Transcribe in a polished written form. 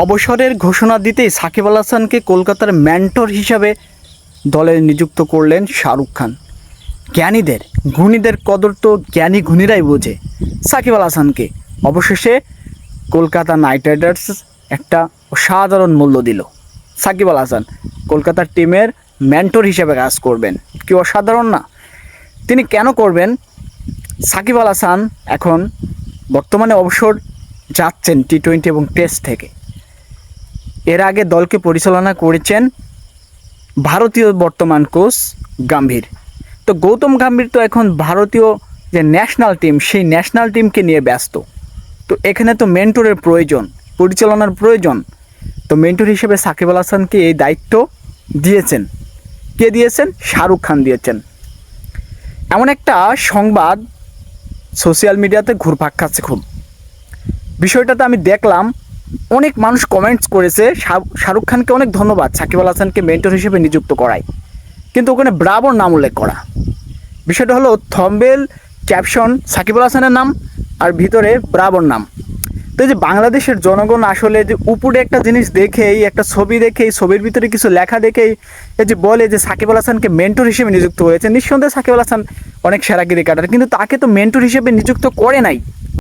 অবসরের ঘোষণা দিতেই সাকিব আল হাসানকে কলকাতার মেন্টর হিসাবে দলে নিযুক্ত করলেন শাহরুখ খান। জ্ঞানীদের গুণীদের কদর তো জ্ঞানী গুণীরাই বোঝে। সাকিব আল হাসানকে অবশেষে কলকাতা নাইট রাইডার্স একটা অসাধারণ মূল্য দিল। সাকিব আল হাসান কলকাতার টিমের মেন্টর হিসেবে কাজ করবেন, কি অসাধারণ না? তিনি কেন করবেন? সাকিব আল হাসান এখন বর্তমানে অবসর যাচ্ছেন টি-20 এবং টেস্ট থেকে। এর আগে দলকে পরিচালনা করেছেন ভারতীয় বর্তমান কোচ গম্ভীর। তো গৌতম গম্ভীর তো এখন ভারতীয় যে ন্যাশনাল টিম, সেই ন্যাশনাল টিমকে নিয়ে ব্যস্ত। তো এখানে তো মেন্টরের প্রয়োজন, পরিচালনার প্রয়োজন। তো মেন্টর হিসেবে সাকিব আল হাসানকে এই দায়িত্ব দিয়েছেন। কে দিয়েছেন? শাহরুখ খান দিয়েছেন। এমন একটা সংবাদ সোশ্যাল মিডিয়াতে ঘুরপাক খাচ্ছে খুব। বিষয়টাতে আমি দেখলাম অনেক মানুষ কমেন্টস করেছে শাহরুখ খানকে অনেক ধন্যবাদ সাকিব আল হাসানকে মেন্টর হিসেবে নিযুক্ত করায়, কিন্তু ওখানে ব্রাভোর নাম উল্লেখ করা। বিষয়টা হলো থম্বনেল ক্যাপশন সাকিব আল হাসানের নাম আর ভিতরে ব্রাভোর নাম। তো এই যে বাংলাদেশের জনগণ আসলে যে উপরে একটা জিনিস দেখেই, একটা ছবি দেখেই, ছবির ভিতরে কিছু লেখা দেখেই এই যে বলে যে সাকিব আল হাসানকে মেন্টর হিসেবে নিযুক্ত হয়েছে। নিঃসন্দেহে সাকিব আল হাসান অনেক সেরা ক্রিকেটার, কিন্তু তাকে তো মেন্টর হিসেবে নিযুক্ত করে নাই।